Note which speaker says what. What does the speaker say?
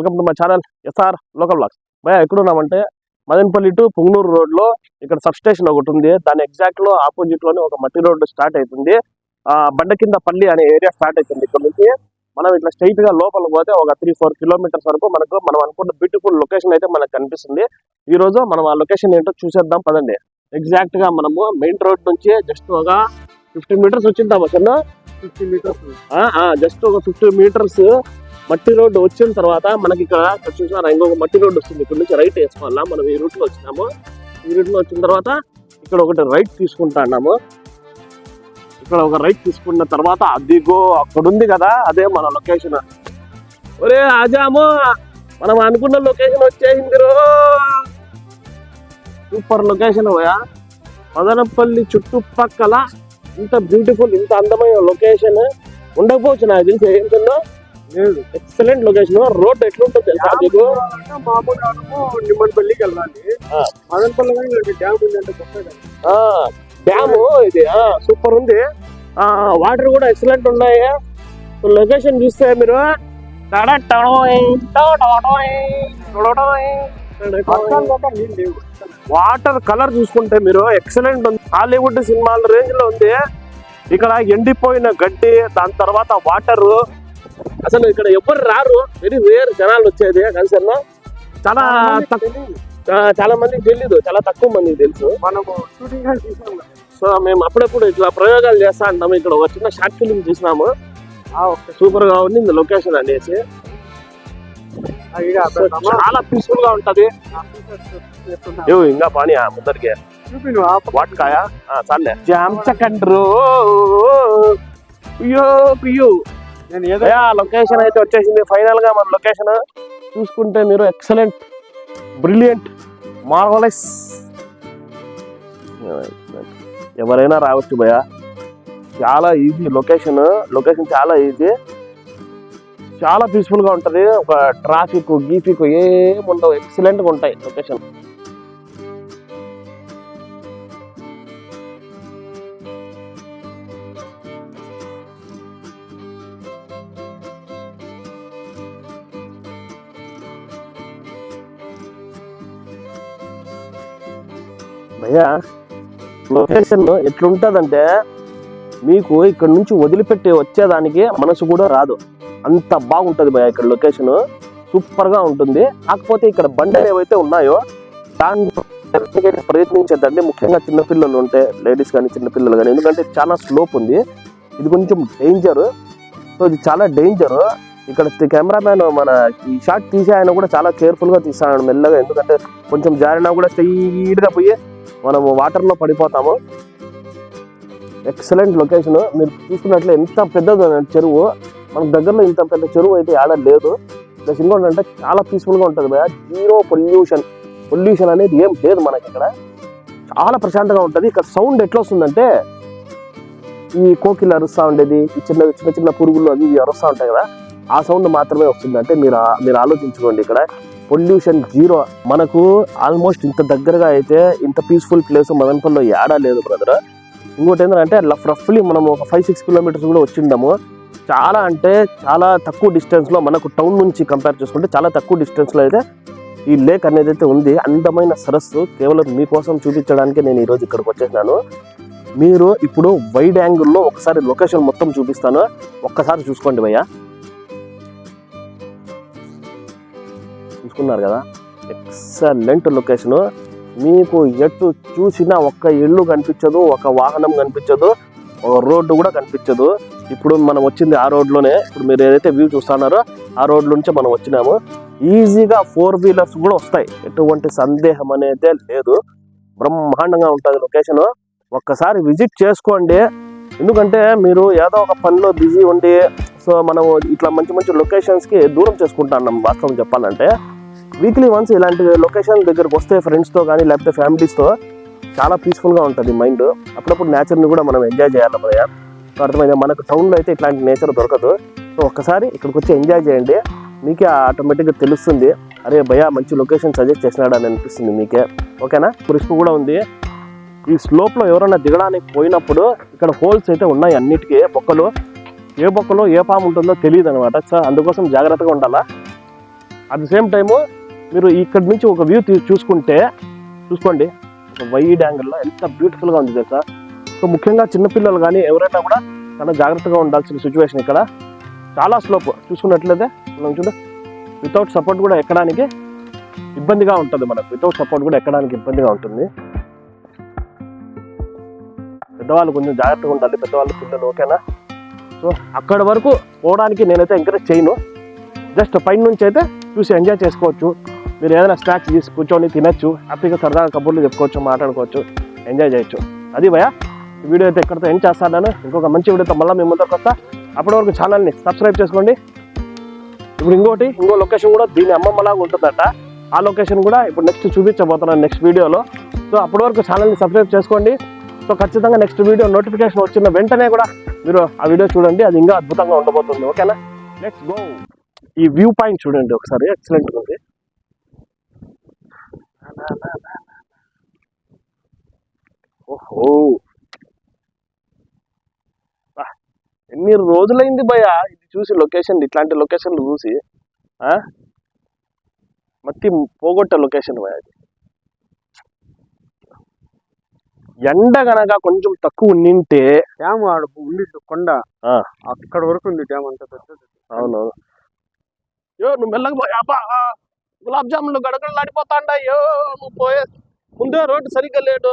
Speaker 1: Welcome to my channel S R local blogs. భయ ఎక్కడున్నామంటే Madanapalle to Punganur రోడ్లో ఇక్కడ సబ్ స్టేషన్ ఒకటి ఉంది. దాని ఎగ్జాక్ట్ లో ఆపోజిట్ లోనే ఒక మట్టి రోడ్డు స్టార్ట్ అవుతుంది. బండ కింద పల్లి అనే ఏరియా స్టార్ట్ అవుతుంది. ఇక్కడ నుంచి మనం ఇట్లా స్ట్రైట్ గా లోపల పోతే ఒక 3-4 కిలోమీటర్స్ వరకు మనం అనుకున్న బ్యూటిఫుల్ లొకేషన్ అయితే మనకు కనిపిస్తుంది. ఈ రోజు మనం ఆ లొకేషన్ ఏంటో చూసేద్దాం పదండి. ఎగ్జాక్ట్ గా మనము మెయిన్ రోడ్ నుంచి జస్ట్ ఒక 15 మీటర్స్ వచ్చిందాం అసలు. 15 మీటర్స్ జస్ట్ ఒక 15 మీటర్స్ మట్టి రోడ్డు వచ్చిన తర్వాత మనకి ఇక్కడ చూసారా ఇంకొక మట్టి రోడ్డు వస్తుంది. ఇక్కడ నుంచి రైట్ వేసుకోవాలా. మనం ఈ రూట్ లో వచ్చినాము. ఈ రూట్ లో వచ్చిన తర్వాత ఇక్కడ ఒకటి రైట్ తీసుకుంటా అన్నాము. ఇక్కడ ఒక రైట్ తీసుకున్న తర్వాత అదిగో అక్కడ ఉంది కదా, అదే మన లొకేషన్. ఒరే ఆజాము, మనం అనుకున్న లొకేషన్ వచ్చేసింది రో. సూపర్ లొకేషన్ పోయా. మదనపల్లి చుట్టుపక్కల ఇంత బ్యూటిఫుల్, ఇంత అందమైన లొకేషన్ ఉండకపోవచ్చు నాకు తెలిసి. ఏంటన్నా ఎక్సలెంట్ లొకేషన్. రోడ్ ఎట్లుంటుంది తెలుసా మీకు? నిమ్మపల్లికి వెళ్ళాలి. మదనపల్లి డ్యామ్ ఉందంటే డ్యామ్ ఇది సూపర్ ఉంది. వాటర్ కూడా ఎక్సలెంట్ ఉన్నాయి. లొకేషన్ చూస్తే మీరు వాటర్ కలర్ చూసుకుంటే మీరు ఎక్సలెంట్ ఉంది. హాలీవుడ్ సినిమాల రేంజ్ లో ఉంది. ఇక్కడ ఎండిపోయిన గడ్డి, దాని తర్వాత వాటర్. అసలు ఇక్కడ ఎవరు రారు, వెరీ రేర్ జనాలు వచ్చేది. కన్సర్న్ చాలా మందికి తెలీదు, చాలా తక్కువ మందికి తెలుసు. మనము సో మేము అప్పుడప్పుడు ఇట్లా ప్రయోగాలు చేస్తా అంటాము. ఇక్కడ ఒక చిన్న షార్ట్ ఫిలిం చూసినాము, సూపర్ గా ఉంది లొకేషన్ అనేసి. చాలా పీస్ఫుల్ గా ఉంటది. ఇంకా పానీ ముందరికి వాటకాయా చాలే జామ్ చకండ్రు. లొకేషన్ అయితే వచ్చేసింది. ఫైనల్ గా మన లొకేషన్ చూసుకుంటే మీరు ఎక్సలెంట్, బ్రిలియంట్, మార్వలెస్. ఎవరైనా రావచ్చు భయ. చాలా ఈజీ లొకేషన్. చాలా ఈజీ, చాలా పీస్ఫుల్ గా ఉంటది. ఒక ట్రాఫిక్ గీఫిక్ ఏముండవు, ఎక్సలెంట్ గా ఉంటాయి లొకేషన్. భయ్యా లొకేషన్ ఎట్లుంటదంటే మీకు ఇక్కడ నుంచి వదిలిపెట్టి వచ్చేదానికి మనసు కూడా రాదు, అంత బాగుంటది భయ్యా. ఇక్కడ లొకేషన్ సూపర్ గా ఉంటుంది. కాకపోతే ఇక్కడ బండలు ఏవైతే ఉన్నాయో దాన్ని ప్రయత్నించద్దండి, ముఖ్యంగా చిన్నపిల్లలు ఉంటే, లేడీస్ కానీ చిన్నపిల్లలు కానీ. ఎందుకంటే చాలా స్లోప్ ఉంది, ఇది కొంచెం డేంజర్. సో ఇది చాలా డేంజర్. ఇక్కడ కెమెరామ్యాన్ మన ఈ షాట్ తీసే ఆయన కూడా చాలా కేర్ఫుల్ గా తీసాడు మెల్లగా. ఎందుకంటే కొంచెం జారినా కూడా స్ట్రైట్ గా పోయి మనము వాటర్ లో పడిపోతాము. Excellent location. మీరు చూసుకున్నట్లే ఎంత పెద్దది చెరువు. మన దగ్గరలో ఇంత పెద్ద చెరువు అయితే ఆడ లేదు. ప్లస్ ఇంకోటి అంటే చాలా పీస్ఫుల్ గా ఉంటుంది భయ. జీరో పొల్యూషన్ అనేది ఏం లేదు మనకి ఇక్కడ. చాలా ప్రశాంతంగా ఉంటుంది. ఇక్కడ సౌండ్ ఎట్లా వస్తుందంటే ఈ కోకిలు అరుస్తా ఉండేది, ఈ చిన్న చిన్న పురుగులు అవి అరుస్తా ఉంటాయి కదా, ఆ సౌండ్ మాత్రమే వస్తుంది. అంటే మీరు ఆలోచించుకోండి, ఇక్కడ పొల్యూషన్ జీరో. మనకు ఆల్మోస్ట్ ఇంత దగ్గరగా అయితే ఇంత పీస్ఫుల్ ప్లేస్ మదనపల్లిలో ఏడా లేదు బ్రదర్. ఇంకోటి ఏంటంటే రఫ్లీ మనం ఒక 5-6 కిలోమీటర్స్ కూడా వచ్చిందాము. చాలా అంటే చాలా తక్కువ డిస్టెన్స్ లో, మనకు టౌన్ నుంచి కంపేర్ చేసుకుంటే చాలా తక్కువ డిస్టెన్స్ లో అయితే ఈ లేక్ అనేది అయితే ఉంది. అందమైన సరస్సు కేవలం మీకోసం చూపించడానికి నేను ఈరోజు ఇక్కడికి వచ్చేసినాను. మీరు ఇప్పుడు వైడ్ యాంగిల్లో ఒకసారి లొకేషన్ మొత్తం చూపిస్తాను, ఒక్కసారి చూసుకోండి భయ్యా. చూసుకున్నారు కదా, ఎక్సలెంట్ లొకేషన్. మీకు ఎటు చూసినా ఒక్క ఇల్లు కనిపించదు, ఒక వాహనం కనిపించదు, ఒక రోడ్డు కూడా కనిపించదు. ఇప్పుడు మనం వచ్చింది ఆ రోడ్లోనే. ఇప్పుడు మీరు ఏదైతే వ్యూ చూస్తున్నారో ఆ రోడ్ నుంచే మనం వచ్చినాము. ఈజీగా 4 వీలర్స్ కూడా వస్తాయి, ఎటువంటి సందేహం అనేది లేదు. బ్రహ్మాండంగా ఉంటుంది లొకేషన్. ఒక్కసారి విజిట్ చేసుకోండి. ఎందుకంటే మీరు ఏదో ఒక పనిలో బిజీ ఉండి, సో మనం ఇట్లా మంచి లొకేషన్స్కి దూరం చేసుకుంటున్నాం. వాస్తవం చెప్పాలంటే వీక్లీ వన్స్ ఇలాంటి లొకేషన్ దగ్గరకు వస్తే ఫ్రెండ్స్తో కానీ లేకపోతే ఫ్యామిలీస్తో చాలా పీస్ఫుల్గా ఉంటుంది మైండ్. అప్పుడప్పుడు నేచర్ని కూడా మనం ఎంజాయ్ చేయాలి భయ్యా. అర్థమైంది. మనకు టౌన్లో అయితే ఇట్లాంటి నేచర్ దొరకదు. సో ఒక్కసారి ఇక్కడికి వచ్చి ఎంజాయ్ చేయండి, మీకే ఆటోమేటిక్గా తెలుస్తుంది. అరే భయ్యా మంచి లొకేషన్ సజెస్ట్ చేసినాడు అని అనిపిస్తుంది మీకే. ఓకేనా? రిస్క్ కూడా ఉంది. ఈ స్లోప్ లో ఎవరైనా దిగడానికి పోయినప్పుడు ఇక్కడ హోల్స్ అయితే ఉన్నాయి అన్నిటికీ. బొక్కలు ఏ బొక్కలో ఏ పాము ఉంటుందో తెలియదు అనమాట. సో అందుకోసం జాగ్రత్తగా ఉండాలా. అట్ ద సేమ్ టైము మీరు ఇక్కడ నుంచి ఒక వ్యూ చూసుకోండి ఒక వైడ్ యాంగిల్లో ఎంత బ్యూటిఫుల్గా ఉంది తెలుసా. సో ముఖ్యంగా చిన్నపిల్లలు కానీ ఎవరైనా కూడా చాలా జాగ్రత్తగా ఉండాల్సిన సిచ్యువేషన్. ఇక్కడ చాలా స్లోప్ చూసుకున్నట్లయితే మనం చూడ వితౌట్ సపోర్ట్ కూడా ఎక్కడానికి ఇబ్బందిగా ఉంటుంది మనకు. వితౌట్ సపోర్ట్ కూడా ఎక్కడానికి ఇబ్బందిగా ఉంటుంది. పెద్దవాళ్ళు కొంచెం జాగ్రత్తగా ఉండాలి, పెద్దవాళ్ళు పిల్లలు, ఓకేనా. సో అక్కడ వరకు పోవడానికి నేనైతే ఎంకరేజ్ చేయను. జస్ట్ పైన నుంచి అయితే చూసి ఎంజాయ్ చేసుకోవచ్చు. మీరు ఏదైనా స్నాక్స్ తీసి కూర్చొని తినచ్చు, హ్యాపీగా సరదాగా కబుర్లు చెప్పుకోవచ్చు, మాట్లాడుకోవచ్చు, ఎంజాయ్ చేయొచ్చు. అది భయ ఈ వీడియో అయితే ఎక్కడితో ఏం చేస్తాను. ఇంకొక మంచి వీడియోతో మళ్ళీ మీ ముందరకు వస్తా. అప్పటి వరకు ఛానల్ని సబ్స్క్రైబ్ చేసుకోండి. ఇప్పుడు ఇంకో లొకేషన్ కూడా దీని అమ్మమ్మలాగా ఉంటుందట. ఆ లొకేషన్ కూడా ఇప్పుడు నెక్స్ట్ చూపించబోతున్నాను నెక్స్ట్ వీడియోలో. సో అప్పటి వరకు ఛానల్ని సబ్స్క్రైబ్ చేసుకోండి. సో ఖచ్చితంగా నెక్స్ట్ వీడియో నోటిఫికేషన్ వచ్చిన వెంటనే కూడా మీరు ఆ వీడియో చూడండి, అది ఇంకా అద్భుతంగా ఉండబోతుంది, ఓకేనా. Let's go. ఈ వ్యూ పాయింట్ చూడండి ఒకసారి, ఎక్సలెంట్ ఉంది. ఓహో, ఎన్ని రోజులైంది భయ ఇది చూసి, లొకేషన్ ఇట్లాంటి లొకేషన్లు చూసి. మత్తి పోగొట్టే లొకేషన్ భయ అది. ఎండ గనక కొంచెం తక్కువ నింటే
Speaker 2: డ్యామ్ ఆడ ఉంది కొండ, అక్కడ వరకు ఉంది డ్యామ్ అంతా పెద్దది.
Speaker 1: అవునవును. నువ్వు మెల్లగా పోయాపా, గులాబ్ జామున్లు గడగడలాడిపోతాండా. నువ్వు పోయే ముందే రోడ్డు సరిగ్గా లేడు.